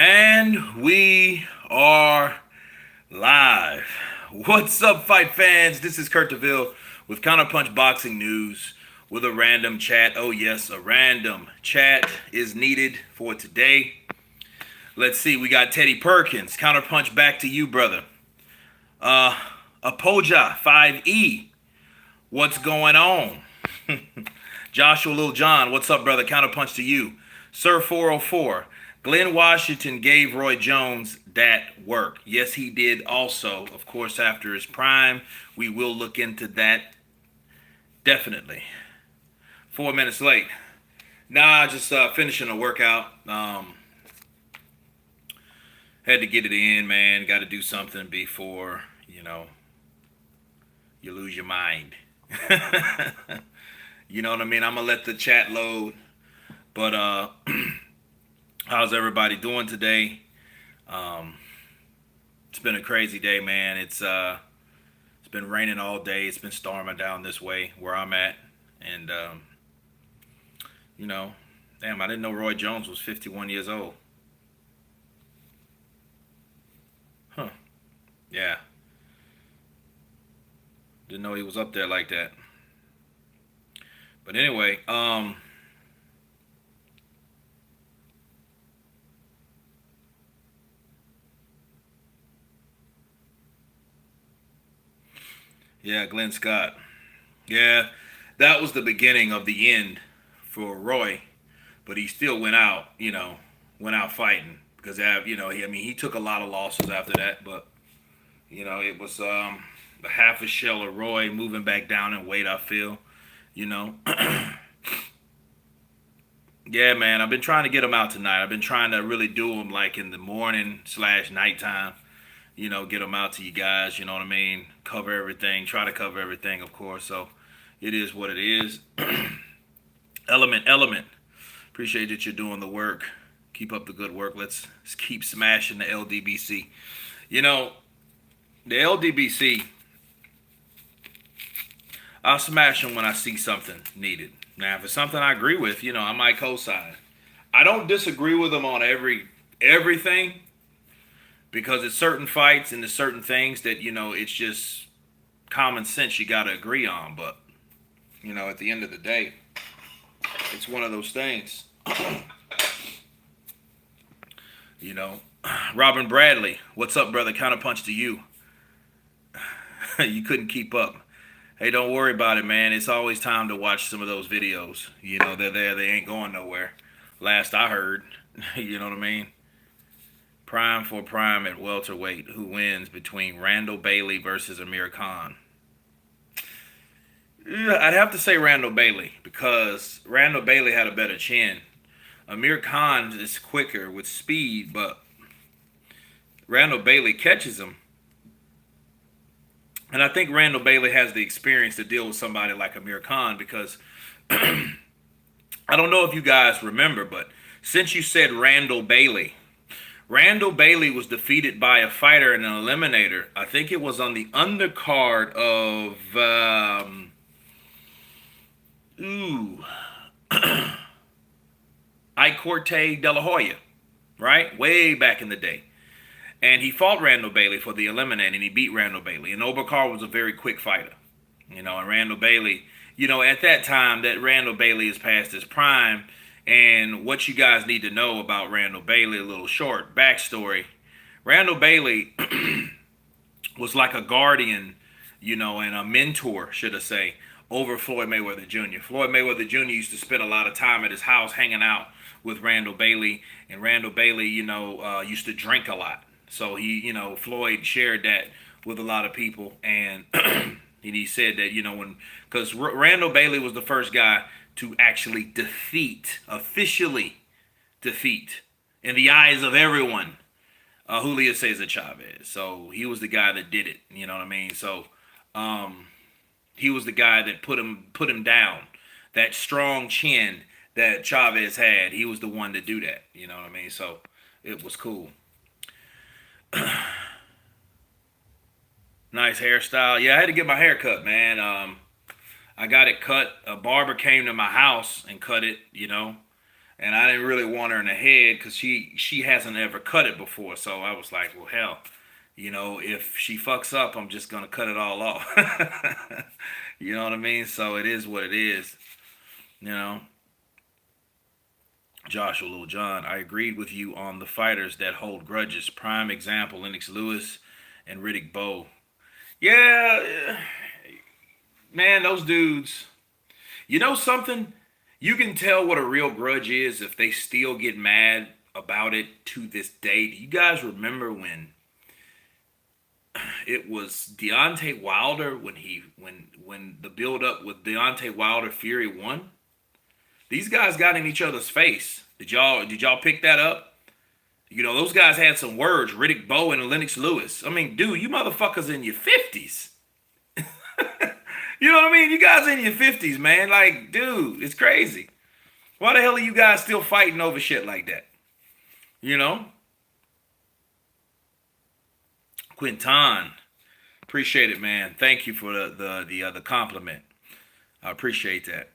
And we are live. What's up, fight fans? This is Kurt DeVille with Counterpunch Boxing News with a random chat. Oh, yes, a random chat is needed for today. Let's see, we got Teddy Perkins. Counterpunch back to you, brother. Uh, Apoja 5E. What's going on? Joshua Lil John, what's up, brother? Counterpunch to you. Sir 404. Glenn Washington gave Roy Jones that work. Yes, he did also. Of course, after his prime, we will look into that. Definitely. 4 minutes late. Nah, just finishing a workout. Had to get it in, man. Got to do something before, you lose your mind. You know what I mean? I'm going to let the chat load. But how's everybody doing today? It's been a crazy day, man. It's been raining all day. It's been storming down this way where I'm at. And, damn, I didn't know Roy Jones was 51 years old. Huh. Yeah. Didn't know he was up there like that. But anyway, yeah, Glenn Scott. Yeah, that was the beginning of the end for Roy, but he still went out fighting because he took a lot of losses after that, but it was a half a shell of Roy moving back down in weight. I feel, you know. Yeah, man, I've been trying to get him out tonight. I've been trying to really do him like in the morning slash nighttime. Get them out to you guys. You know what I mean? Cover everything. Try to cover everything, of course. So it is what it is. Element. Appreciate that you're doing the work. Keep up the good work. Let's keep smashing the LDBC. The LDBC, I'll smash them when I see something needed. Now, if it's something I agree with, I might co-sign. I don't disagree with them on everything, because it's certain fights and there's certain things that it's just common sense you got to agree on. But at the end of the day, it's one of those things. Robin Bradley, what's up, brother? Counterpunch to you. You couldn't keep up. Hey, don't worry about it, man. It's always time to watch some of those videos. They're there. They ain't going nowhere. Last I heard, you know what I mean? Prime for prime at welterweight. Who wins between Randall Bailey versus Amir Khan? I'd have to say Randall Bailey, because Randall Bailey had a better chin. Amir Khan is quicker with speed, but Randall Bailey catches him. And I think Randall Bailey has the experience to deal with somebody like Amir Khan, because I don't know if you guys remember, but since you said Randall Bailey was defeated by a fighter in an eliminator. I think it was on the undercard of Icorte De La Hoya, right? Way back in the day. And he fought Randall Bailey for the eliminator, and he beat Randall Bailey. And Obakar was a very quick fighter. And Randall Bailey, at that time, that Randall Bailey is past his prime. And what you guys need to know about Randall Bailey, a little short backstory. Randall Bailey was like a guardian, and a mentor, should I say, over Floyd Mayweather Jr. Floyd Mayweather Jr. used to spend a lot of time at his house hanging out with Randall Bailey. And Randall Bailey, used to drink a lot. So Floyd shared that with a lot of people. And he said that, because Randall Bailey was the first guy to actually officially defeat, in the eyes of everyone, Julio Cesar Chavez. So he was the guy that did it. You know what I mean? So he was the guy that put him down. That strong chin that Chavez had, he was the one to do that. You know what I mean? So it was cool. Nice hairstyle. Yeah, I had to get my hair cut, man. I got it cut. A barber came to my house and cut it, and I didn't really want her in the head because she hasn't ever cut it before. So I was like, well, hell, if she fucks up, I'm just gonna cut it all off. You know what I mean? So it is what it is. You know, Joshua Lil John, I agreed with you on the fighters that hold grudges. Prime example, Lennox Lewis and Riddick Bowe. Yeah, man, those dudes. You know something? You can tell what a real grudge is if they still get mad about it to this day. Do you guys remember when it was Deontay Wilder when the build up with Deontay Wilder Fury won? These guys got in each other's face. Did y'all pick that up? Those guys had some words, Riddick Bowe and Lennox Lewis. I mean, dude, you motherfuckers in your 50s. You know what I mean? You guys in your 50s, man. Like, dude, it's crazy. Why the hell are you guys still fighting over shit like that? You know? Quinton, appreciate it, man. Thank you for the compliment. I appreciate that.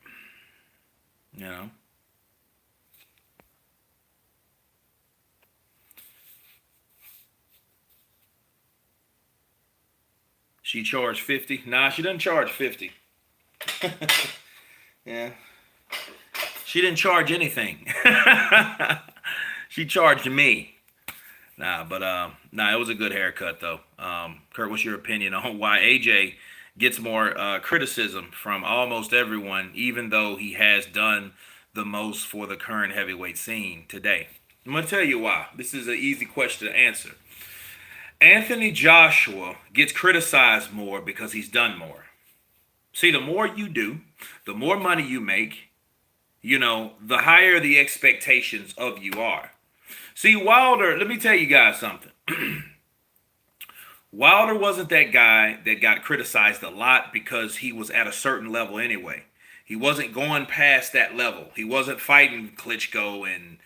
You know? She charged 50. Nah, she doesn't charge 50. Yeah. She didn't charge anything. She charged me. It was a good haircut though. Kurt, what's your opinion on why AJ gets more criticism from almost everyone, even though he has done the most for the current heavyweight scene today? I'm gonna tell you why. This is an easy question to answer. Anthony Joshua gets criticized more because he's done more. See, the more you do, the more money you make, the higher the expectations of you are. See, Wilder, let me tell you guys something. Wilder wasn't that guy that got criticized a lot because he was at a certain level anyway. He wasn't going past that level. He wasn't fighting Klitschko and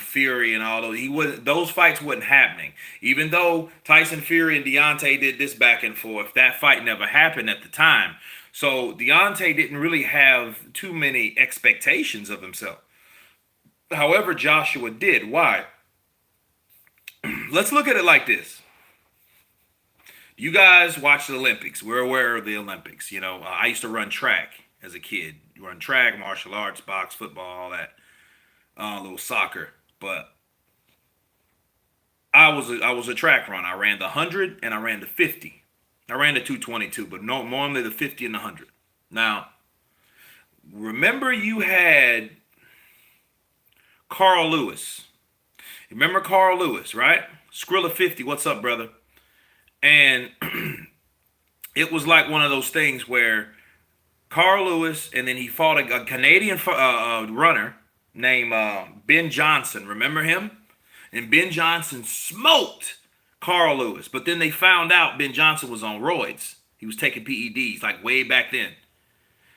Fury and all those. Those fights wasn't happening. Even though Tyson Fury and Deontay did this back and forth, that fight never happened at the time. So Deontay didn't really have too many expectations of himself. However, Joshua did. Why? Let's look at it like this. You guys watch the Olympics. We're aware of the Olympics. I used to run track as a kid. Run track, martial arts, box, football, all that. A little soccer. But I was a track runner. I ran the 100 and I ran the 50. I ran the 222, but normally the 50 and the 100. Now, remember you had Carl Lewis. You remember Carl Lewis, right? Skrilla 50, what's up, brother? And it was like one of those things where Carl Lewis, and then he fought a Canadian runner named Ben Johnson. Remember him? And Ben Johnson smoked Carl Lewis. But then they found out Ben Johnson was on roids. He was taking PEDs like way back then.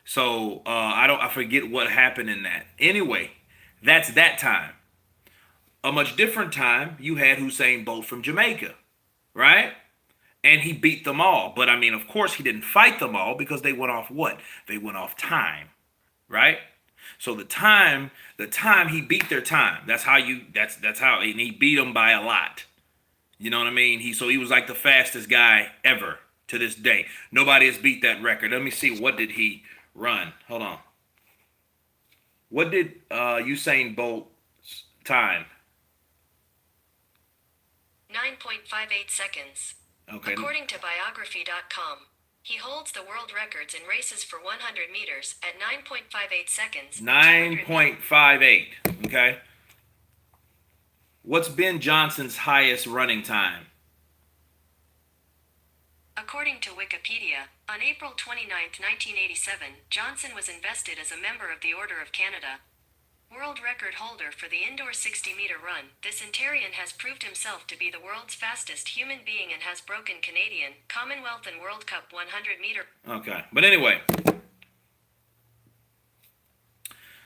So I forget what happened in that. Anyway, that's that time. A much different time, you had Usain Bolt from Jamaica, right? And he beat them all. But I mean, of course, he didn't fight them all because they went off what? They went off time, right? So the time he beat their time. That's how, and he beat them by a lot. You know what I mean? He was like the fastest guy ever to this day. Nobody has beat that record. Let me see, what did he run? Hold on. What did Usain Bolt's time? 9.58 seconds. Okay. According to biography.com, he holds the world records in races for 100 meters at 9.58 seconds. 9.58. Okay. What's Ben Johnson's highest running time? According to Wikipedia, on April 29, 1987, Johnson was invested as a member of the Order of Canada. World record holder for the indoor 60-meter run, this Ontarian has proved himself to be the world's fastest human being and has broken Canadian, Commonwealth and World Cup 100-meter. Okay, but anyway.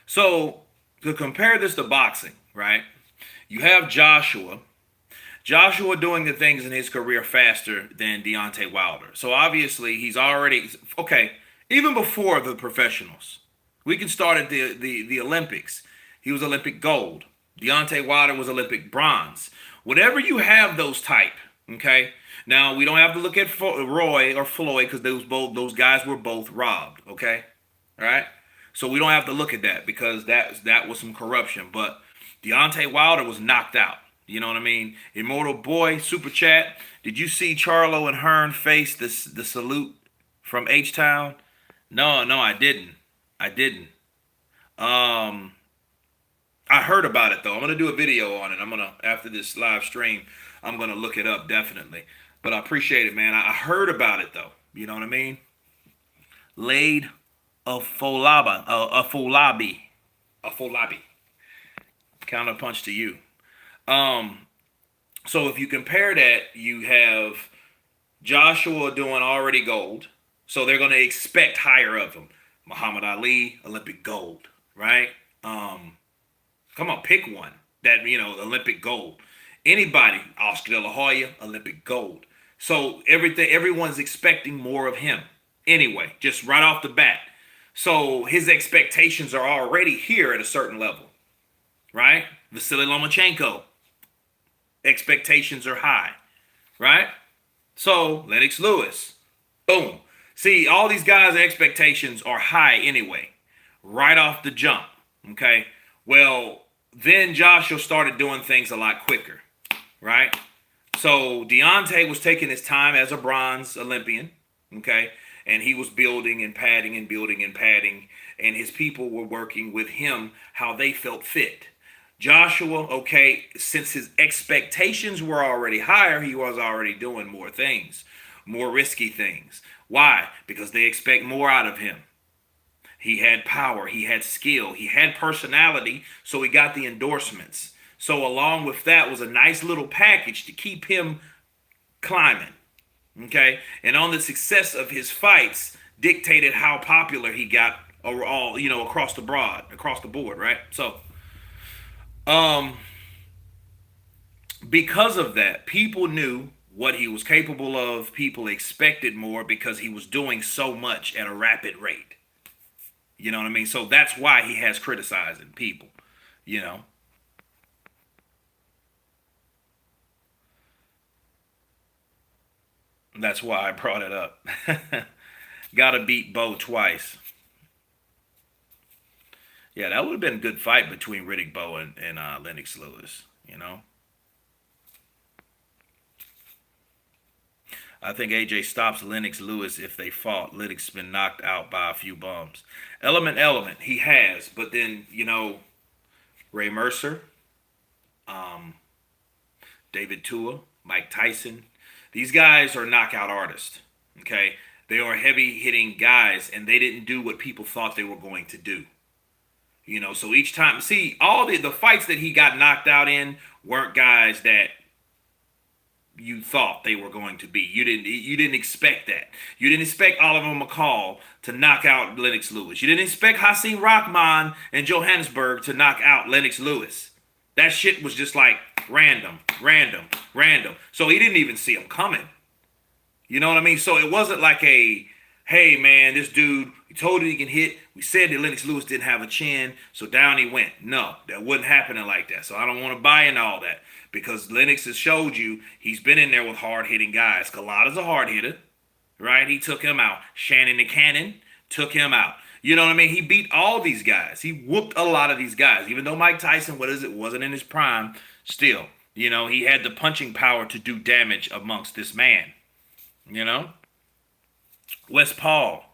So, to compare this to boxing, right? You have Joshua doing the things in his career faster than Deontay Wilder. So obviously he's already, okay, even before the professionals. We can start at the Olympics. He was Olympic gold. Deontay Wilder was Olympic bronze. Whatever you have those type, okay? Now we don't have to look at Roy or Floyd because those guys were both robbed, okay? All right? So we don't have to look at that because that was some corruption. But Deontay Wilder was knocked out. You know what I mean? Immortal Boy, Super Chat. Did you see Charlo and Hearn face the salute from H-Town? No, I didn't. I didn't. I heard about it though. I'm gonna do a video on it. After this live stream, I'm gonna look it up definitely. But I appreciate it, man. I heard about it though. You know what I mean? Laid a Folabi. Counterpunch to you. So if you compare that, you have Joshua doing already gold. So they're going to expect higher of him. Muhammad Ali, Olympic gold, right? Come on, pick one. Olympic gold. Anybody, Oscar De La Hoya, Olympic gold. So everyone's expecting more of him. Anyway, just right off the bat. So his expectations are already here at a certain level, right? Vasily Lomachenko, expectations are high, right? So Lennox Lewis, boom. See, all these guys' expectations are high anyway, right off the jump, okay? Well, then Joshua started doing things a lot quicker, right? So Deontay was taking his time as a bronze Olympian, okay? And he was building and padding and building and padding, and his people were working with him how they felt fit. Joshua, okay, since his expectations were already higher, he was already doing more things, more risky things. Why? Because they expect more out of him. He had power, he had skill, he had personality, so he got the endorsements. So along with that was a nice little package to keep him climbing, okay? And on the success of his fights dictated how popular he got overall, across the board, right? So, because of that, people knew what he was capable of. People expected more because he was doing so much at a rapid rate. You know what I mean? So that's why he has criticizing people, you know. That's why I brought it up. Gotta beat Bo twice. Yeah, that would have been a good fight between Riddick Bowe and Lennox Lewis, you know. I think AJ stops Lennox Lewis if they fought. Lennox been knocked out by a few bums. Element, he has. But then, Ray Mercer, David Tua, Mike Tyson. These guys are knockout artists, okay? They are heavy-hitting guys, and they didn't do what people thought they were going to do. So each time, see, all the fights that he got knocked out in weren't guys that you thought they were going to be. You didn't expect that. You didn't expect Oliver McCall to knock out Lennox Lewis. You didn't expect Hasim Rahman and Johannesburg to knock out Lennox Lewis. That shit was just like random. So he didn't even see him coming. You know what I mean? So it wasn't like hey man, this dude, we told him he can hit. We said that Lennox Lewis didn't have a chin, so down he went. No, that wasn't happening like that. So I don't want to buy into all that because Lennox has showed you he's been in there with hard-hitting guys. Kalada's a hard hitter, right? He took him out. Shannon the Cannon took him out. You know what I mean? He beat all these guys. He whooped a lot of these guys. Even though Mike Tyson, wasn't in his prime, still, he had the punching power to do damage amongst this man. West Paul.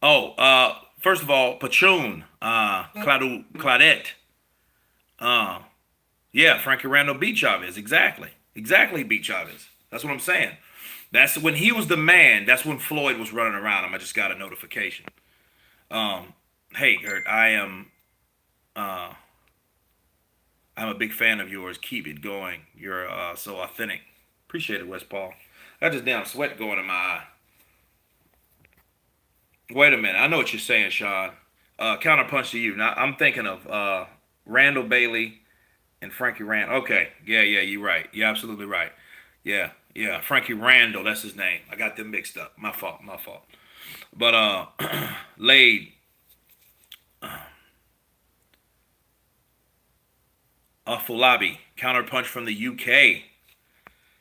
First of all, Pachoon, Claudette. Yeah, Frankie Randall beat Chavez. Exactly beat Chavez. That's what I'm saying. That's when he was the man. That's when Floyd was running around him. I just got a notification. Hey, Gert, I'm a big fan of yours. Keep it going. You're so authentic. Appreciate it, West Paul. I just damn sweat going in my eye. Wait a minute. I know what you're saying, Sean. Counterpunch to you. Now, I'm thinking of Randall Bailey and Frankie Randall. Okay. Yeah, you're right. You're absolutely right. Yeah. Frankie Randall, that's his name. I got them mixed up. My fault. But, Lade. Afolabi, counterpunch from the UK.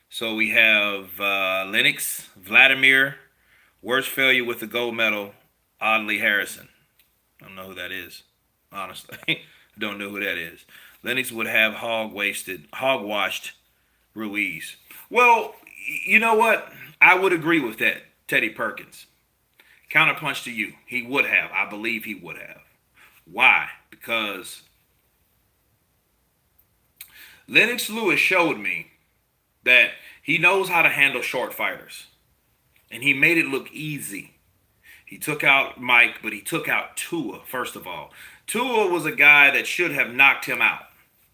So we have Lennox, Vladimir, worst failure with the gold medal, Audley Harrison. I don't know who that is, honestly. I don't know who that is. Lennox would have hog-washed Ruiz. Well, you know what? I would agree with that, Teddy Perkins. Counterpunch to you. He would have. I believe he would have. Why? Because Lennox Lewis showed me that he knows how to handle short fighters. And he made it look easy. He took out Mike, but he took out Tua, first of all. Tua was a guy that should have knocked him out.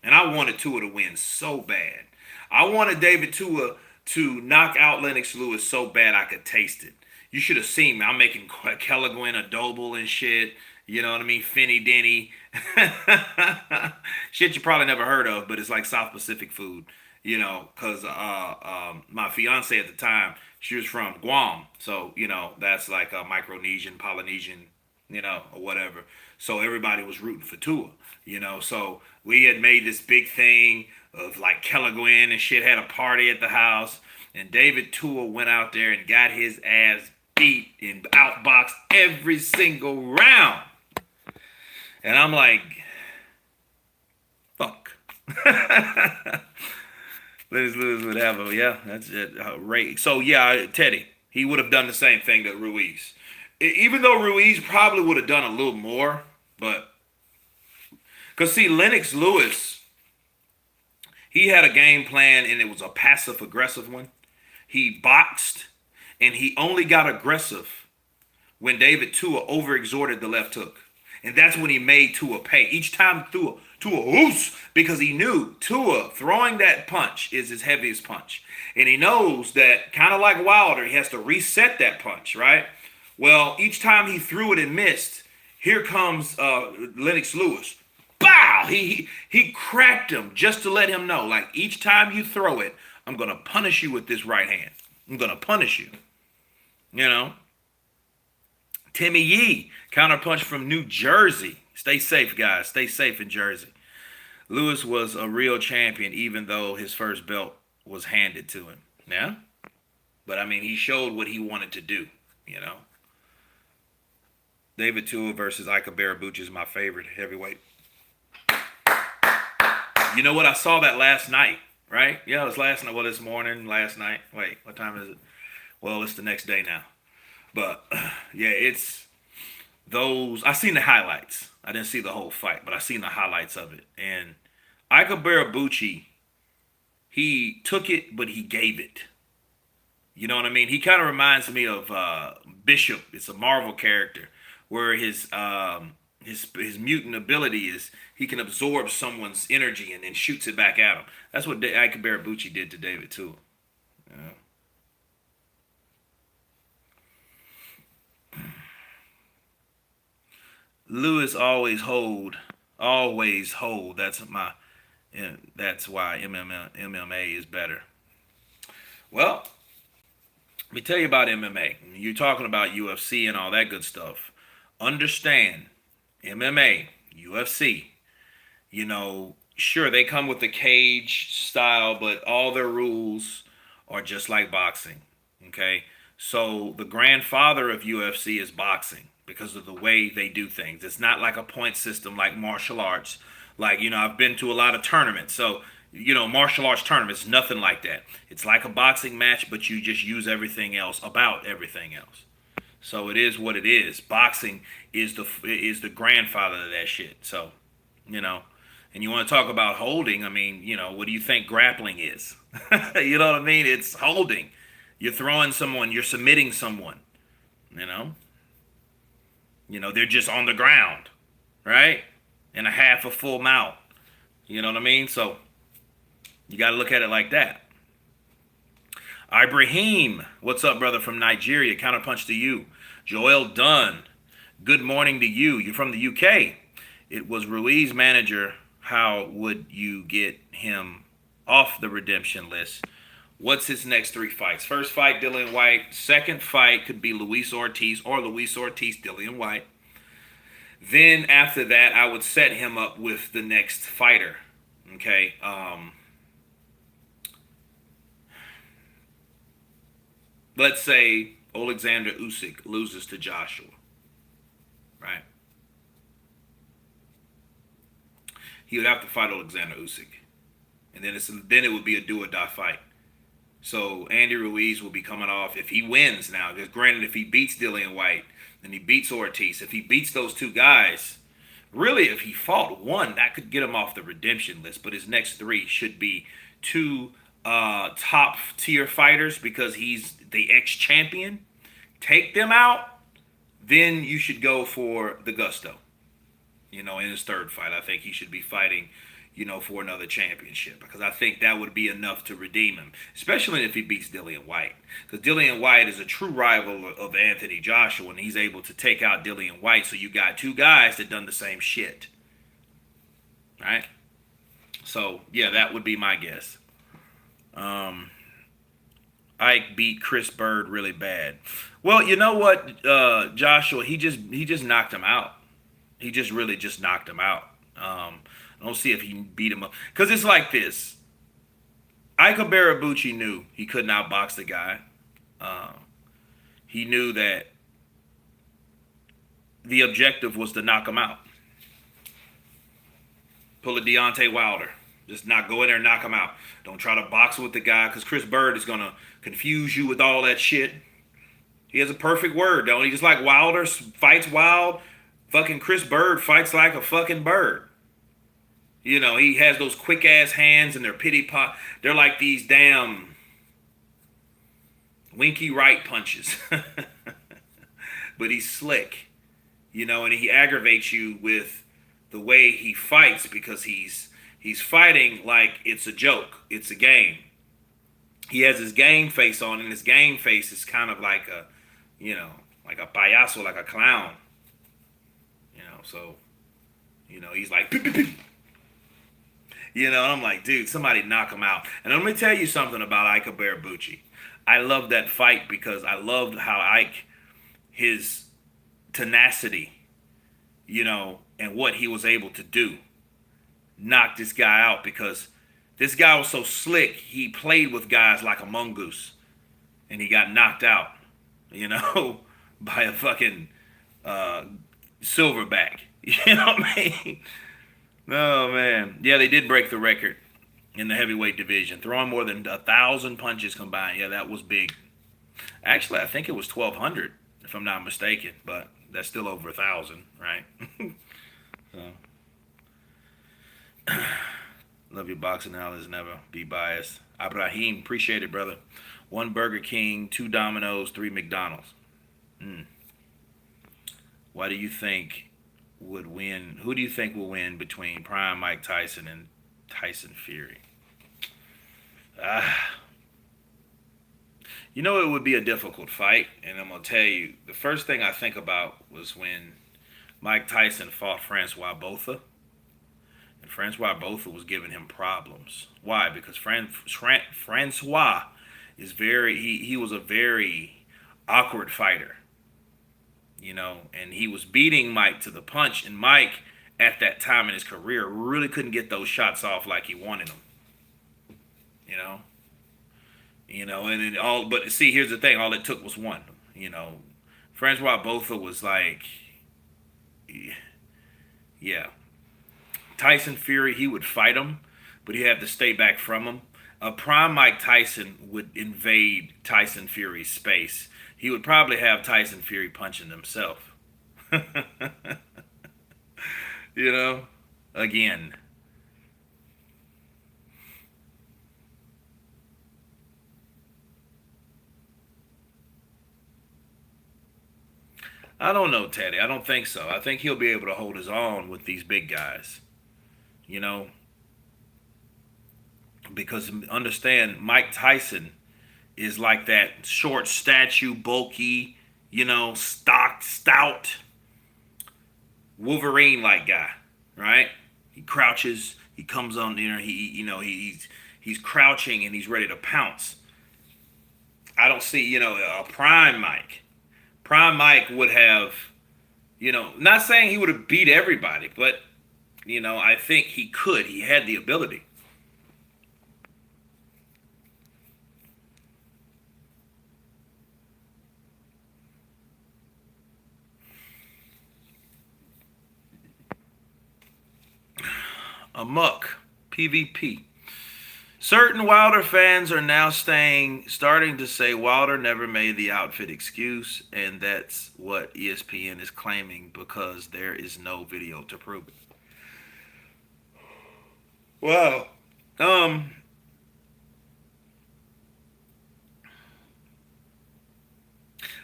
And I wanted Tua to win so bad. I wanted David Tua to knock out Lennox Lewis so bad I could taste it. You should have seen me. I'm making Kelligwin adobo and shit. You know what I mean? Finny Denny. Shit you probably never heard of, but it's like South Pacific food. You know, because my fiance at the time, she was from Guam. So, you know, that's like a Micronesian, Polynesian, you know, or whatever. So everybody was rooting for Tua, you know. So we had made this big thing of like Kelligwin and shit, had a party at the house. And David Tua went out there and got his ass beat and outboxed every single round. And I'm like, fuck. Lennox Lewis would have a, yeah, that's it. So, yeah, Teddy, he would have done the same thing to Ruiz. Even though Ruiz probably would have done a little more, but, because see, Lennox Lewis, he had a game plan and it was a passive aggressive one. He boxed and he only got aggressive when David Tua overexerted the left hook. And that's when he made Tua pay. Each time Tua whoosh, because he knew Tua throwing that punch is his heaviest punch. And he knows that, kind of like Wilder, he has to reset that punch, right? Well, each time he threw it and missed, here comes Lennox Lewis. Bow! He cracked him just to let him know, like, each time you throw it, I'm going to punish you with this right hand. I'm going to punish you. You know? Timmy Yee, counterpunch from New Jersey. Stay safe, guys. Stay safe in Jersey. Lewis was a real champion, even though his first belt was handed to him. Yeah? But, I mean, he showed what he wanted to do, you know? David Tua versus Ika Barabuch is my favorite heavyweight. You know what? I saw that last night, right? Yeah, it was last night. Well, this morning, last night. Wait, what time is it? Well, it's the next day now. But, yeah, it's those. I seen the highlights. I didn't see the whole fight, but I seen the highlights of it. And Ika Barabuch, he took it, but he gave it. You know what I mean? He kind of reminds me of Bishop. It's a Marvel character where his mutant ability is he can absorb someone's energy and then shoots it back at him. That's what Ika Barabuch did to David Tua. You know? Lewis always hold. That's why MMA is better. Well, let me tell you about MMA. You're talking about UFC and all that good stuff. Understand, MMA, UFC, you know, sure, they come with the cage style, but all their rules are just like boxing, okay? So the grandfather of UFC is boxing because of the way they do things. It's not like a point system like martial arts. Like, you know, I've been to a lot of tournaments. So, you know, martial arts tournaments, nothing like that. It's like a boxing match, but you just use everything else about everything else. So it is what it is. Boxing is the grandfather of that shit. So, you know, and you want to talk about holding, I mean, you know, what do you think grappling is? You know what I mean? It's holding. You're throwing someone, you're submitting someone, you know? You know, they're just on the ground, right? In a half a full mount. You know what I mean? So you got to look at it like that. Ibrahim, what's up, brother, from Nigeria? Counterpunch to you. Joel Dunn, good morning to you. You're from the UK. It was Ruiz manager. How would you get him off the redemption list? What's his next 3 fights? First fight, Dillian White. Second fight could be Luis Ortiz or Luis Ortiz, Dillian White. Then after that, I would set him up with the next fighter. Okay. Let's say Alexander Usyk loses to Joshua, right? He would have to fight Alexander Usyk, and then it would be a do or die fight. So Andy Ruiz will be coming off if he wins now. Because granted, if he beats Dillian White, then he beats Ortiz. If he beats those two guys, really, if he fought one, that could get him off the redemption list. But his next three should be two top tier fighters because he's the ex champion. Take them out, then you should go for the gusto. In his third fight, I think he should be fighting, for another championship because I think that would be enough to redeem him, especially if he beats Dillian White. Because Dillian White is a true rival of Anthony Joshua, and he's able to take out Dillian White. So you got two guys that done the same shit, right? So yeah, that would be my guess. Ike beat Chris Bird really bad. Well, you know what, Joshua, he just knocked him out. He just really just knocked him out. I don't see if he beat him up because it's like this. Ike Barabucci knew he could not box the guy. He knew that the objective was to knock him out. Pull a Deontay Wilder. Just not go in there and knock him out. Don't try to box with the guy because Chris Bird is going to confuse you with all that shit. He has a perfect word, don't he? Just like Wilder fights wild, fucking Chris Bird fights like a fucking bird. He has those quick ass hands and they're pity pot. They're like these damn Winky Wright punches. But he's slick, and he aggravates you with the way he fights because he's fighting like it's a joke. It's a game. He has his game face on, and his game face is kind of like like a payaso, like a clown. So, he's like, "Pip, pip, pip." And I'm like, dude, somebody knock him out. And let me tell you something about Ike Barabucci. I love that fight because I loved how Ike, his tenacity, and what he was able to do, knocked this guy out because this guy was so slick. He played with guys like a mongoose, and he got knocked out, by a fucking silverback. You know what I mean? Oh man, yeah, they did break the record in the heavyweight division, throwing more than 1,000 punches combined. Yeah, that was big. Actually, I think it was 1,200, if I'm not mistaken, but that's still over 1,000, right? So, love your boxing knowledge. Never be biased. Abraham, appreciate it, brother. 1 Burger King, 2 Domino's, 3 McDonald's. Why do you think would win? Who do you think will win between Prime Mike Tyson and Tyson Fury? It would be a difficult fight, and I'm gonna tell you, the first thing I think about was when Mike Tyson fought Francois Botha, and Francois Botha was giving him problems. Why? Because Francois is he was a very awkward fighter. And he was beating Mike to the punch, and Mike, at that time in his career, really couldn't get those shots off like he wanted them. And then but see, here's the thing, all it took was one. Francois Botha was like, yeah. Tyson Fury, he would fight him, but he had to stay back from him. A prime Mike Tyson would invade Tyson Fury's space. He would probably have Tyson Fury punching himself. Again. I don't know, Teddy. I don't think so. I think he'll be able to hold his own with these big guys. Because understand, Mike Tyson is like that short statue, bulky, stocked, stout, Wolverine-like guy, right? He crouches, he comes on there, he's crouching and he's ready to pounce. I don't see, a prime Mike. Prime Mike would have, not saying he would have beat everybody, but I think he could. He had the ability. Amok, PvP. Certain Wilder fans are now starting to say Wilder never made the outfit excuse, and that's what ESPN is claiming because there is no video to prove it. Well, um,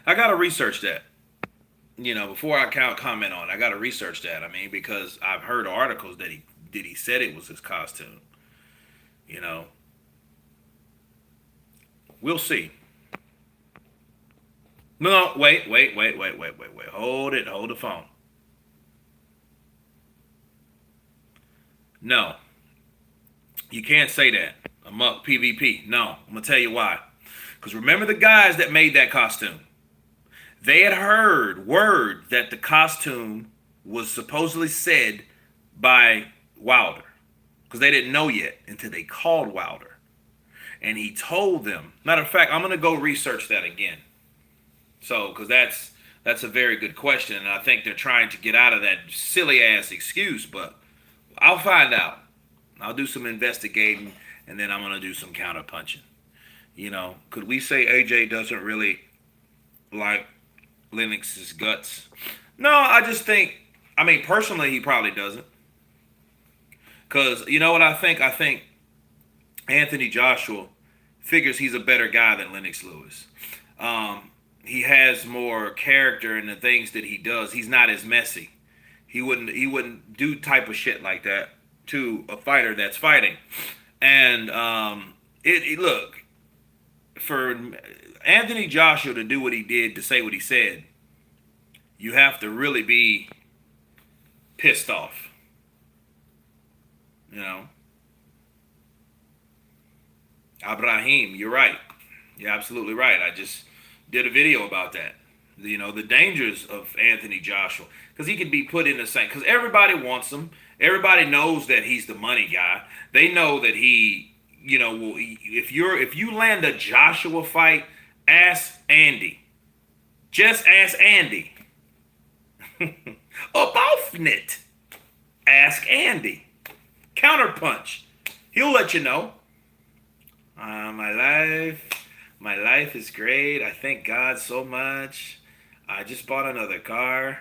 I gotta research that. Before I count comment on, it, I gotta research that. I mean, because I've heard articles that he said it was his costume. You know, we'll see. No, wait. Hold it. Hold the phone. No, you can't say that. Amok PvP. No, I'm gonna tell you why. Because remember the guys that made that costume. They had heard word that the costume was supposedly said by Wilder. Because they didn't know yet until they called Wilder. And he told them. Matter of fact, I'm going to go research that again. So, because that's a very good question. And I think they're trying to get out of that silly ass excuse. But I'll find out. I'll do some investigating. And then I'm going to do some counter punching. Could we say AJ doesn't really like Lennox's guts? No, I just think, personally, he probably doesn't. Because, you know what I think? I think Anthony Joshua figures he's a better guy than Lennox Lewis. He has more character in the things that he does. He's not as messy. He wouldn't do type of shit like that to a fighter that's fighting. And look, for Anthony Joshua to do what he did, to say what he said, you have to really be pissed off. Ibrahim, you're right. You're absolutely right. I just did a video about that. The dangers of Anthony Joshua. Because he can be put in the same. Because everybody wants him. Everybody knows that he's the money guy. They know that he, if you land a Joshua fight, ask Andy. Just ask Andy. About it. Ask Andy. Counterpunch. He'll let you know. My life is great. I thank God so much. I just bought another car.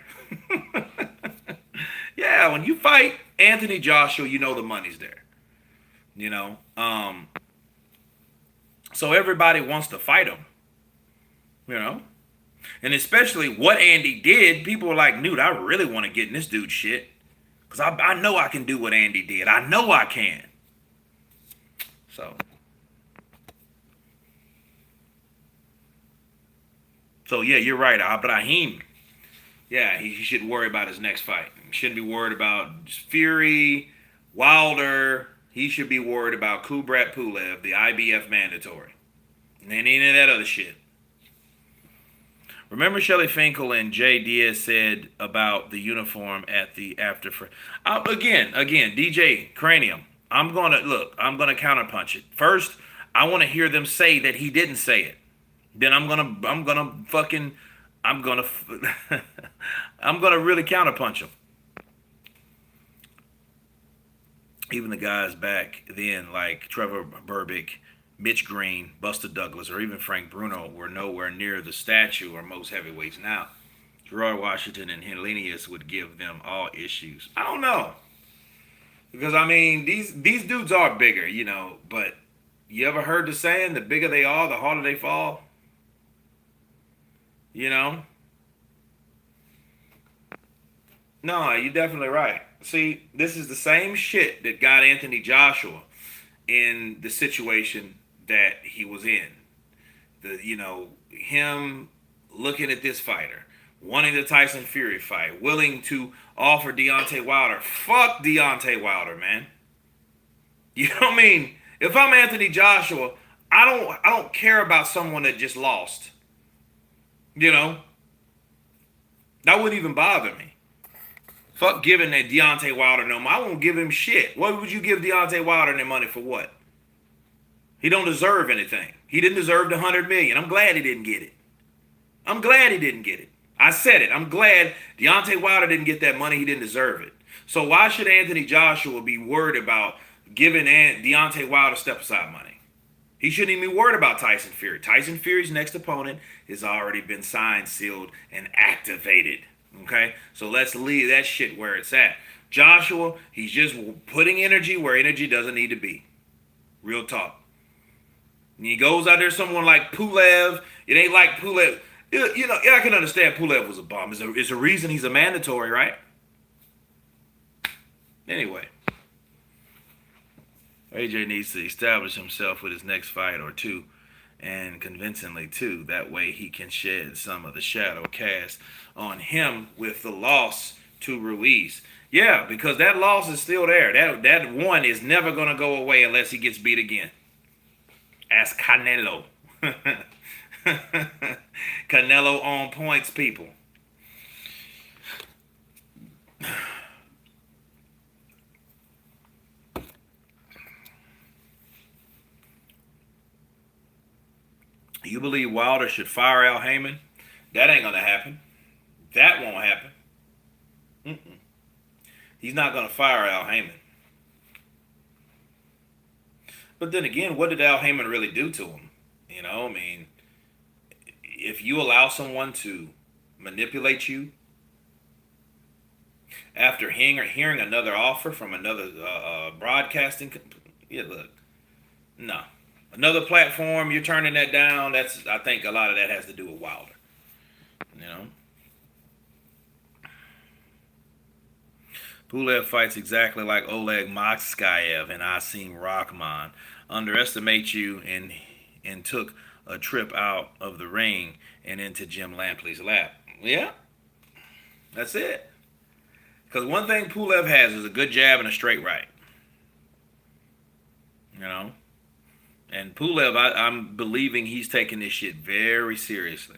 Yeah, when you fight Anthony Joshua, you know the money's there. So everybody wants to fight him. And especially what Andy did, people were like, dude, I really want to get in this dude's shit. Because I know I can do what Andy did. I know I can. So yeah, you're right. Ibrahim. Yeah, he should worry about his next fight. He shouldn't be worried about Fury, Wilder. He should be worried about Kubrat Pulev, the IBF mandatory. And any of that other shit. Remember Shelly Finkel and Jay Diaz said about the uniform at the after. Again, DJ Cranium. I'm gonna counterpunch it. First, I want to hear them say that he didn't say it. Then I'm gonna really counterpunch him. Even the guys back then, like Trevor Berbick, Mitch Green, Buster Douglas, or even Frank Bruno, were nowhere near the stature of most heavyweights now. Gerard Washington and Helenius would give them all issues. I don't know. Because, these dudes are bigger, but you ever heard the saying, the bigger they are, the harder they fall? No, you're definitely right. See, this is the same shit that got Anthony Joshua in the situation that he was in. Him looking at this fighter, wanting the Tyson Fury fight, willing to offer Deontay Wilder. Fuck Deontay Wilder, man. You know what I mean? If I'm Anthony Joshua, I don't care about someone that just lost. That wouldn't even bother me. Fuck giving that Deontay Wilder no money. I won't give him shit. What would you give Deontay Wilder that money for what? He don't deserve anything. He didn't deserve the 100 million. I'm glad he didn't get it. I'm glad he didn't get it. I said it. I'm glad Deontay Wilder didn't get that money. He didn't deserve it. So why should Anthony Joshua be worried about giving Deontay Wilder step aside money? He shouldn't even be worried about Tyson Fury. Tyson Fury's next opponent has already been signed, sealed, and activated. Okay? So let's leave that shit where it's at. Joshua, he's just putting energy where energy doesn't need to be. Real talk. And he goes out there, someone like Pulev. It ain't like Pulev. You know, I can understand Pulev was a bum. It's a reason he's a mandatory, right? Anyway. AJ needs to establish himself with his next fight or two, and convincingly too. That way he can shed some of the shadow cast on him with the loss to Ruiz. Yeah, because that loss is still there. That one is never going to go away unless he gets beat again. Ask Canelo. Canelo on points, people. You believe Wilder should fire Al Heyman? That ain't going to happen. That won't happen. Mm-mm. He's not going to fire Al Heyman. But then again, what did Al Heyman really do to him? You know, I mean, if you allow someone to manipulate you after hearing another offer from another broadcasting, yeah, look, no. Another platform, you're turning that down. I think a lot of that has to do with Wilder. You know? Pulev fights exactly like Oleg Makskayev and Asim Rahman. Underestimate you and took a trip out of the ring and into Jim Lampley's lap. Yeah, that's it. Because one thing Pulev has is a good jab and a straight right. You know? And Pulev, I'm believing he's taking this shit very seriously.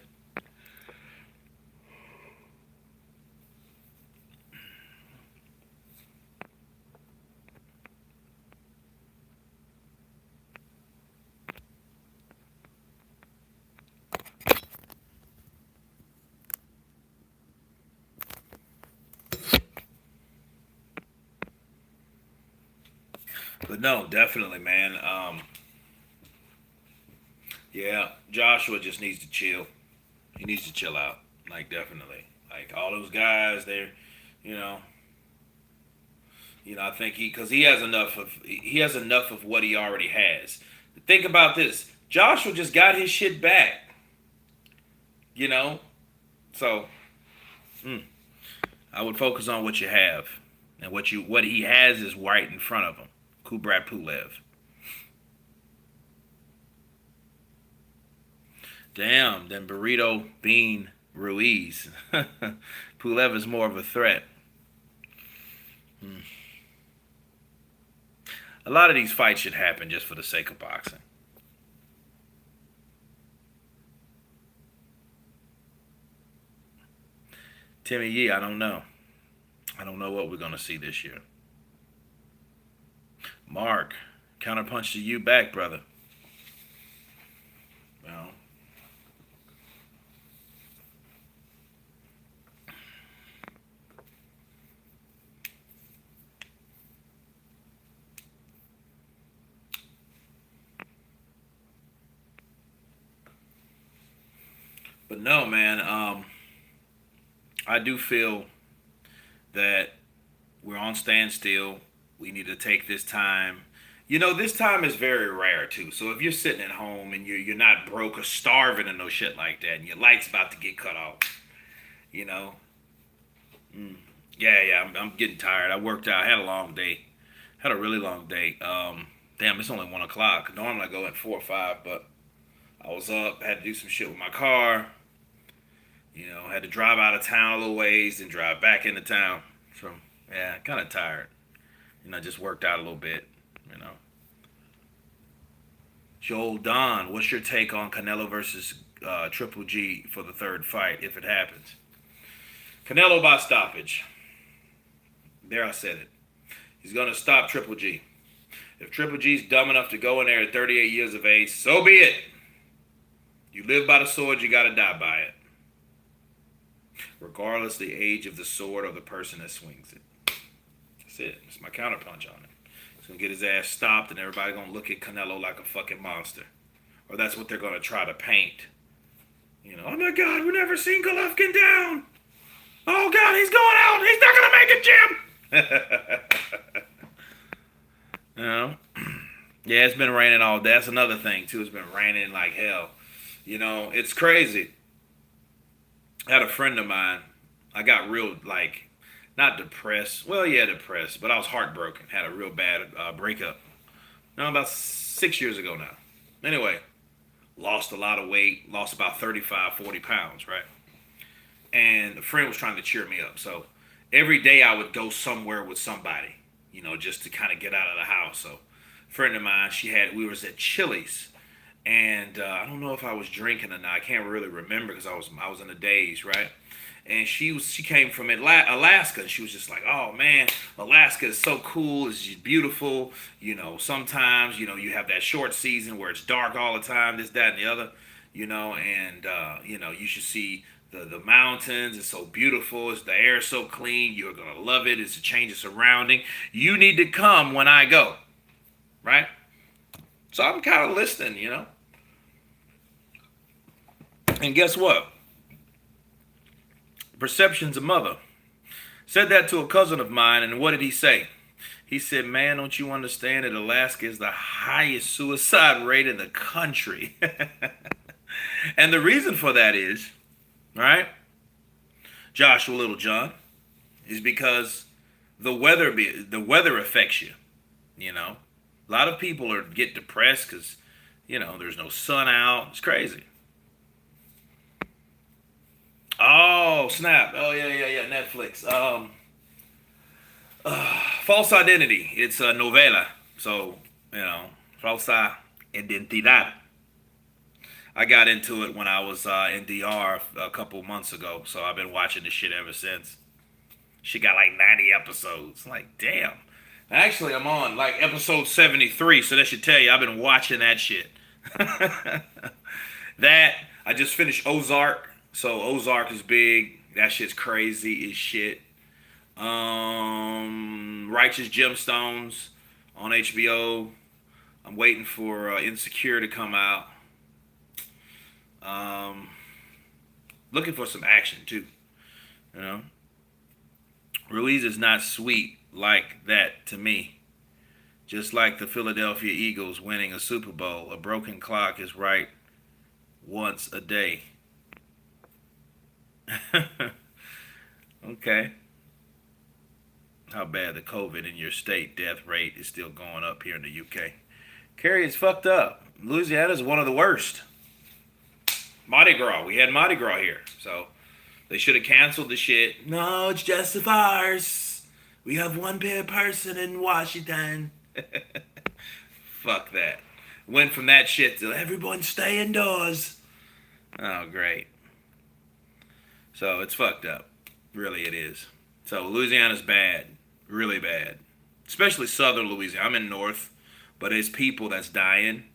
But no, definitely, man. Yeah, Joshua just needs to chill. He needs to chill out. Like, definitely. Like, all those guys, you know, I think because he has enough of what he already has. Think about this. Joshua just got his shit back. You know? So, I would focus on what you have. And what he has is right in front of him. Kubrat Pulev. Damn, then Burrito Bean Ruiz. Pulev is more of a threat. A lot of these fights should happen just for the sake of boxing. Timmy Yee, I don't know. I don't know what we're going to see this year. Mark, counterpunch to you back, brother. Well, but no, man. I do feel that we're on standstill. We need to take this time. You know, this time is very rare too. So if you're sitting at home and you're not broke or starving and no shit like that, and your light's about to get cut off, you know, yeah, I'm getting tired. I worked out. I had a long day. Had a really long day. Damn, it's only 1:00. Normally I go at 4 or 5, but I was up. Had to do some shit with my car. You know, had to drive out of town a little ways and drive back into town. So, yeah, kind of tired. You know, just worked out a little bit, you know. Joel Don, what's your take on Canelo versus Triple G for the third fight, if it happens? Canelo by stoppage. There, I said it. He's going to stop Triple G. If Triple G's dumb enough to go in there at 38 years of age, so be it. You live by the sword, you got to die by it. Regardless the age of the sword or the person that swings it. That's it. It's my counterpunch on it. He's going to get his ass stopped and everybody going to look at Canelo like a fucking monster. Or that's what they're going to try to paint. You know, oh my God, we've never seen Golovkin down. Oh God, he's going out. He's not going to make it, Jim. You know? Yeah, it's been raining all day. That's another thing, too. It's been raining like hell. You know, it's crazy. I had a friend of mine. I got real, like, not depressed. Well, yeah, depressed. But I was heartbroken. Had a real bad breakup. No, about 6 years ago now. Anyway, lost a lot of weight. Lost about 35, 40 pounds, right? And a friend was trying to cheer me up. So every day I would go somewhere with somebody, you know, just to kind of get out of the house. So a friend of mine, we was at Chili's. And I don't know if I was drinking or not. I can't really remember because I was in a daze, right? And she came from Alaska, and she was just like, "Oh man, Alaska is so cool. It's just beautiful. You know, sometimes you have that short season where it's dark all the time. This, that, and the other. You know, and you should see the mountains. It's so beautiful. The air is so clean. You're gonna love it. It's a change of surrounding. You need to come when I go, right?" So I'm kind of listening, you know. And guess what? Perception's a mother. Said that to a cousin of mine, and what did he say? He said, "Man, don't you understand that Alaska is the highest suicide rate in the country?" And the reason for that is, right, Joshua Little John, is because the weather affects you, you know. A lot of people get depressed because, there's no sun out. It's crazy. Oh, snap. Oh, yeah. Netflix. False Identity. It's a novela. So, Falsa Identidad. I got into it when I was in DR a couple months ago. So I've been watching this shit ever since. She got like 90 episodes. Like, damn. Actually, I'm on like episode 73, so that should tell you I've been watching that shit. That, I just finished Ozark, so Ozark is big. That shit's crazy as shit. Righteous Gemstones on HBO. I'm waiting for Insecure to come out. Looking for some action too, you know. Ruiz is not sweet like that to me. Just like the Philadelphia Eagles winning a Super Bowl, a broken clock is right once a day. Okay. How bad the COVID in your state death rate is still going up here in the UK. Kerry, it's fucked up. Louisiana is one of the worst. Mardi Gras. We had Mardi Gras here. So they should have canceled the shit. No, it's just a farce. We have one per person in Washington. Fuck that. Went from that shit to everyone stay indoors. Oh, great. So it's fucked up. Really, it is. So Louisiana's bad. Really bad. Especially southern Louisiana. I'm in north, but it's people that's dying.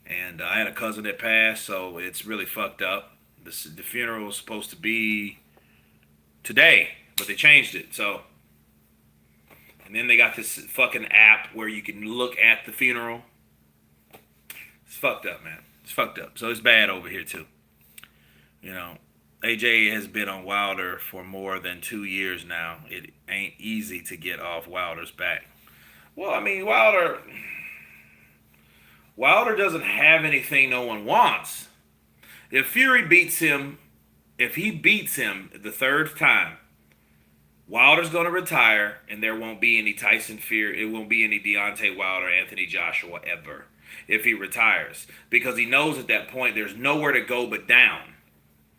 And I had a cousin that passed, so it's really fucked up. The funeral was supposed to be today, but they changed it. So, and then they got this fucking app where you can look at the funeral. It's fucked up, man. It's fucked up. So it's bad over here too. AJ has been on Wilder for more than 2 years now. It ain't easy to get off Wilder's back. Well, I mean, Wilder doesn't have anything no one wants. If Fury beats him, if he beats him the third time, Wilder's going to retire, and there won't be any Tyson Fury. It won't be any Deontay Wilder, Anthony Joshua ever if he retires. Because he knows at that point there's nowhere to go but down.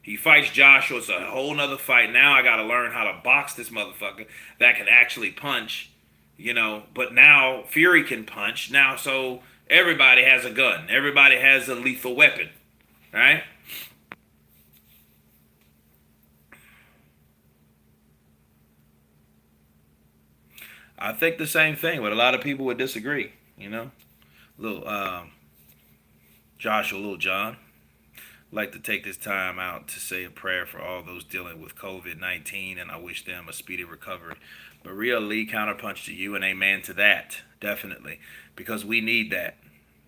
He fights Joshua. It's a whole nother fight. Now I got to learn how to box this motherfucker that can actually punch, But now Fury can punch. Now, so everybody has a gun. Everybody has a lethal weapon, right? I think the same thing, but a lot of people would disagree. Little Joshua, little John, I'd like to take this time out to say a prayer for all those dealing with COVID-19, and I wish them a speedy recovery. Maria Lee, counterpunch to you, and amen to that, definitely, because we need that.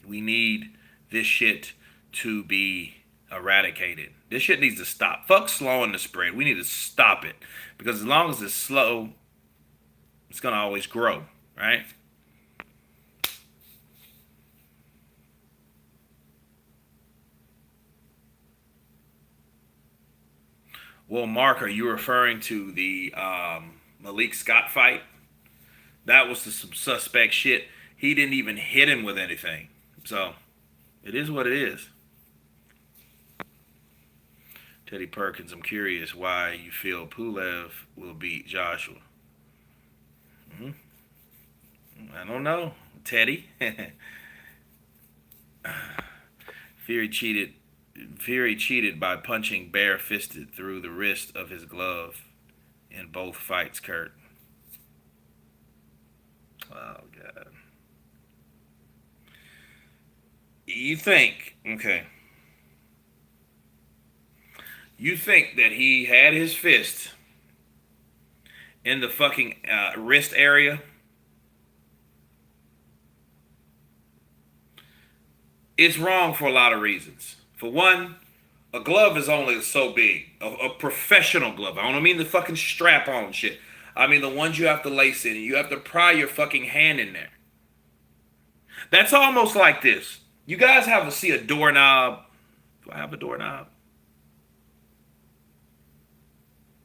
We need this shit to be eradicated. This shit needs to stop. Fuck slowing the spread. We need to stop it, because as long as it's slow, it's gonna always grow, right? Well, Mark, are you referring to the Malik Scott fight? That was some suspect shit. He didn't even hit him with anything. So, it is what it is. Teddy Perkins, I'm curious why you feel Pulev will beat Joshua. Hmm? I don't know, Teddy. Fury cheated. Fury cheated by punching bare-fisted through the wrist of his glove in both fights. Kurt. Oh God. You think? Okay. You think that he had his fist in the fucking wrist area? It's wrong for a lot of reasons. For one, a glove is only so big. A professional glove. I don't mean the fucking strap on shit. I mean the ones you have to lace in. You have to pry your fucking hand in there. That's almost like this. You guys have to see a doorknob. Do I have a doorknob?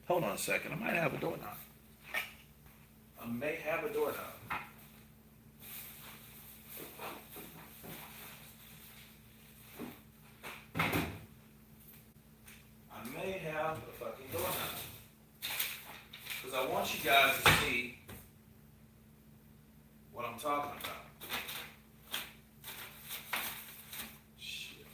Hold on a second. I might have a doorknob. I may have a doorknob. I may have a fucking doorknob. Because I want you guys to see what I'm talking about. Shit.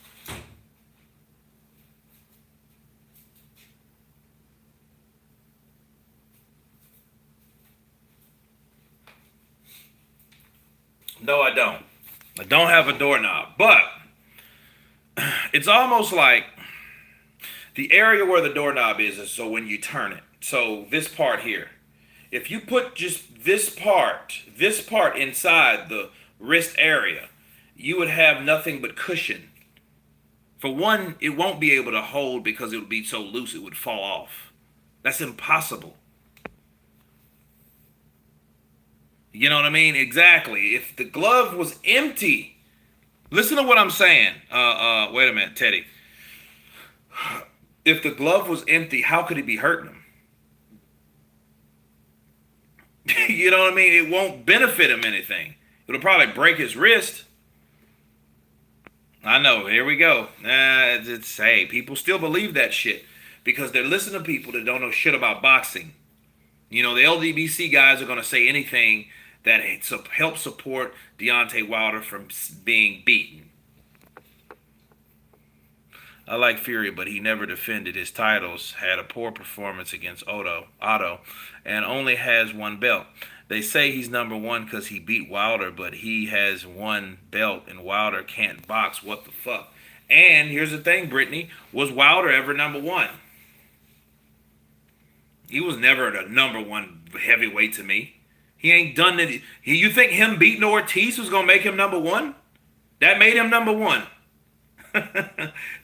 No, I don't. I don't have a doorknob. But it's almost like the area where the doorknob is so when you turn it. So this part here. If you put just this part inside the wrist area, you would have nothing but cushion. For one, it won't be able to hold because it would be so loose it would fall off. That's impossible. You know what I mean? Exactly. If the glove was empty, listen to what I'm saying. Wait a minute, Teddy. If the glove was empty, how could he be hurting him? You know what I mean? It won't benefit him anything. It'll probably break his wrist. I know. Here we go. Hey, people still believe that shit because they're listening to people that don't know shit about boxing. You know, the LDBC guys are going to say anything that helps support Deontay Wilder from being beaten. I like Fury, but he never defended his titles, had a poor performance against Otto, and only has one belt. They say he's number one because he beat Wilder, but he has one belt, and Wilder can't box. What the fuck? And here's the thing, Brittany. Was Wilder ever number one? He was never the number one heavyweight to me. He ain't done it. You think him beating Ortiz was going to make him number one? That made him number one.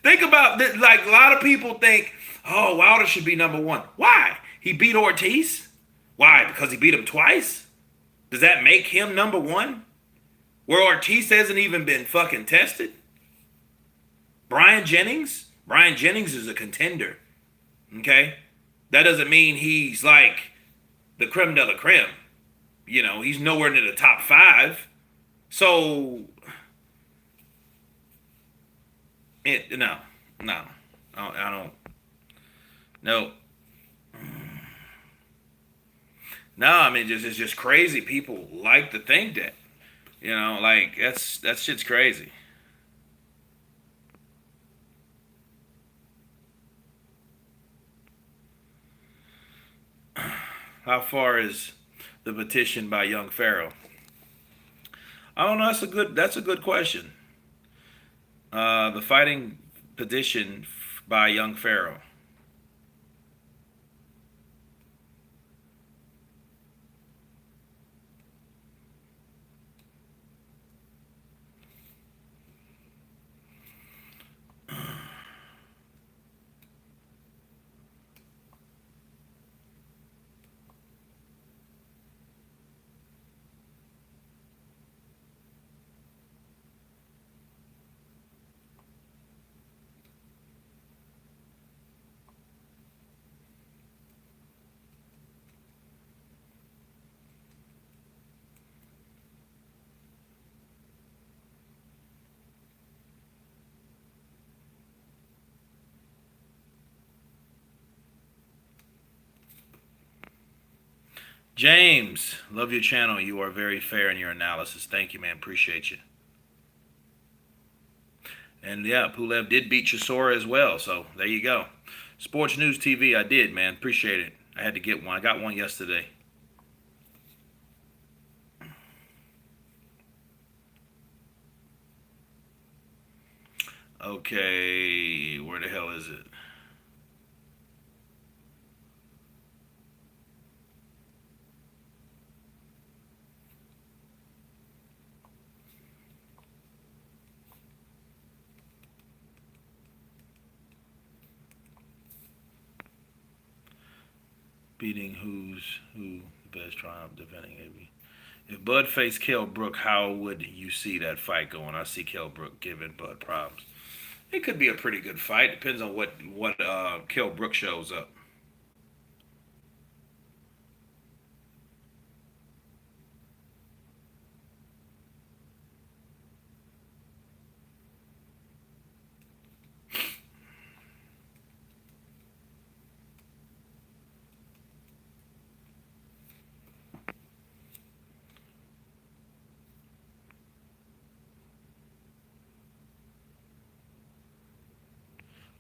Think about this. Like a lot of people think, oh, Wilder should be number one. Why? He beat Ortiz? Why? Because he beat him twice? Does that make him number one? Where Ortiz hasn't even been fucking tested? Brian Jennings? Brian Jennings is a contender. Okay? That doesn't mean he's like the creme de la creme. You know, he's nowhere near the top five. So, no. I don't. No. No, I mean, it's just crazy. People like to think that. You know, like, that shit's crazy. How far is The petition by Young Pharaoh. I don't know. That's a good question. The fighting petition by Young Pharaoh. James, love your channel. You are very fair in your analysis. Thank you, man. Appreciate you. And yeah, Pulev did beat Chisora as well. So there you go. Sports News TV, I did, man. Appreciate it. I had to get one. I got one yesterday. Okay, where the hell is it? Beating who the best triumph defending AB. If Bud faced Kell Brook, how would you see that fight going? I see Kell Brook giving Bud problems. It could be a pretty good fight. Depends on what Kell Brook shows up.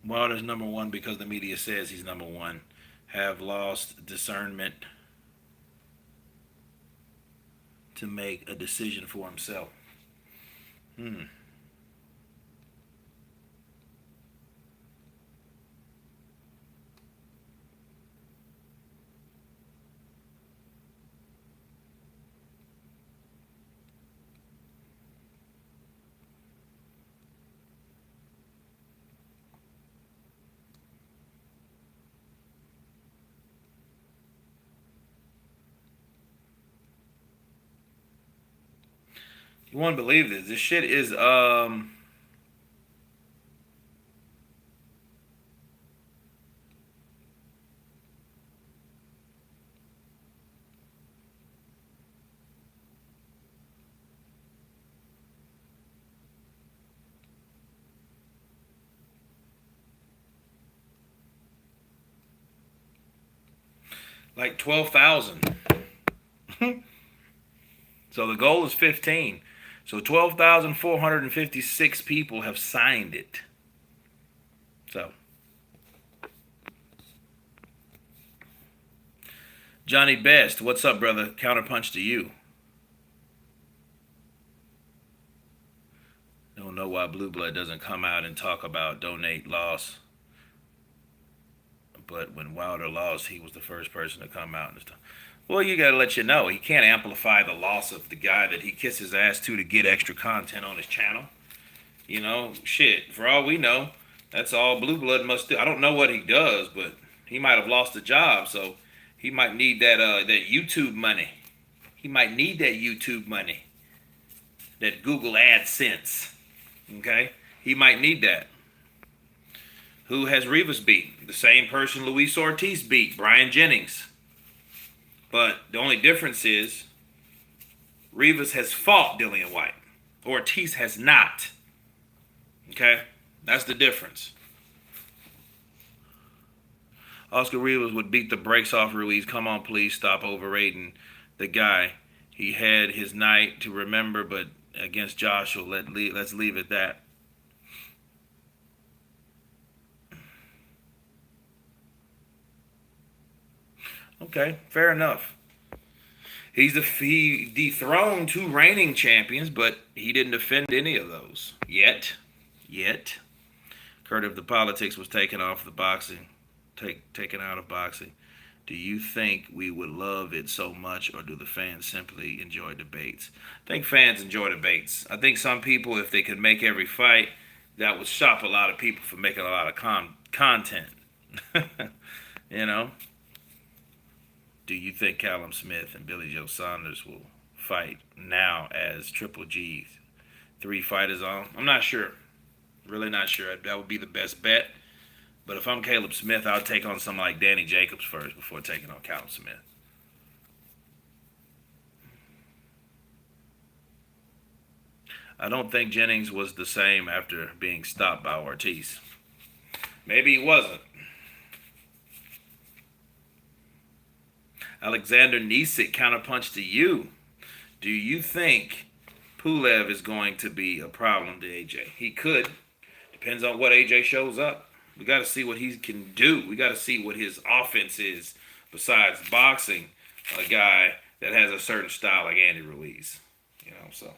Wilder's number one because the media says he's number one. Have lost discernment to make a decision for himself. Hmm. You won't believe this. This shit is like 12,000. So the goal is 15. So 12,456 people have signed it. So Johnny Best, what's up, brother? Counterpunch to you. Don't know why Blue Blood doesn't come out and talk about donate loss. But when Wilder lost, he was the first person to come out and stuff. Well, you gotta let you know he can't amplify the loss of the guy that he kissed his ass to get extra content on his channel. You know, shit. For all we know, that's all Blue Blood must do. I don't know what he does, but he might have lost a job, so he might need that YouTube money. He might need that YouTube money, that Google AdSense. Okay, he might need that. Who has Rivas beat? The same person Luis Ortiz beat, Brian Jennings. But the only difference is Rivas has fought Dillian White. Ortiz has not. Okay? That's the difference. Oscar Rivas would beat the brakes off Ruiz. Come on, please stop overrating the guy. He had his night to remember, but against Joshua, let's leave it that. Okay, fair enough. He dethroned two reigning champions, but he didn't defend any of those yet. Yet, Kurt, if the politics was taken off the boxing, taken out of boxing, do you think we would love it so much, or do the fans simply enjoy debates? I think fans enjoy debates. I think some people, if they could make every fight, that would stop a lot of people from making a lot of content. you know? Do you think Callum Smith and Billy Joe Saunders will fight now as Triple G's 3 fighters on? I'm not sure. Really not sure. That would be the best bet. But if I'm Caleb Smith, I'll take on someone like Danny Jacobs first before taking on Callum Smith. I don't think Jennings was the same after being stopped by Ortiz. Maybe he wasn't. Alexander Nisik counterpunch to you. Do you think Pulev is going to be a problem to AJ? He could. Depends on what AJ shows up. We got to see what he can do. We got to see what his offense is besides boxing a guy that has a certain style like Andy Ruiz. So.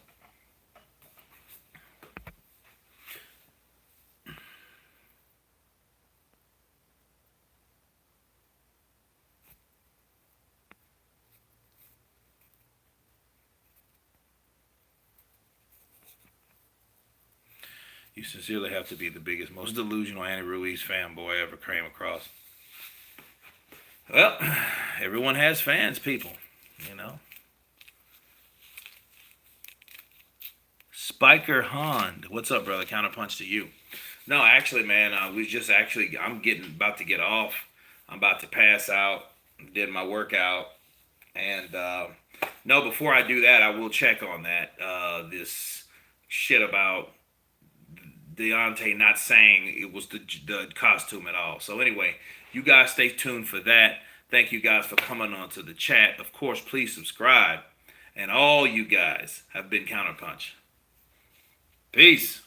You sincerely have to be the biggest, most delusional Andy Ruiz fanboy I ever came across. Well, everyone has fans, people. Spiker Hond, what's up, brother? Counterpunch to you. No, actually, man, I'm about to get off. I'm about to pass out. Did my workout, and no, before I do that, I will check on that. This shit about Deontay not saying it was the costume at all. So anyway, you guys stay tuned for that. Thank you guys for coming on to the chat. Of course, please subscribe. And all you guys have been Counterpunch. Peace.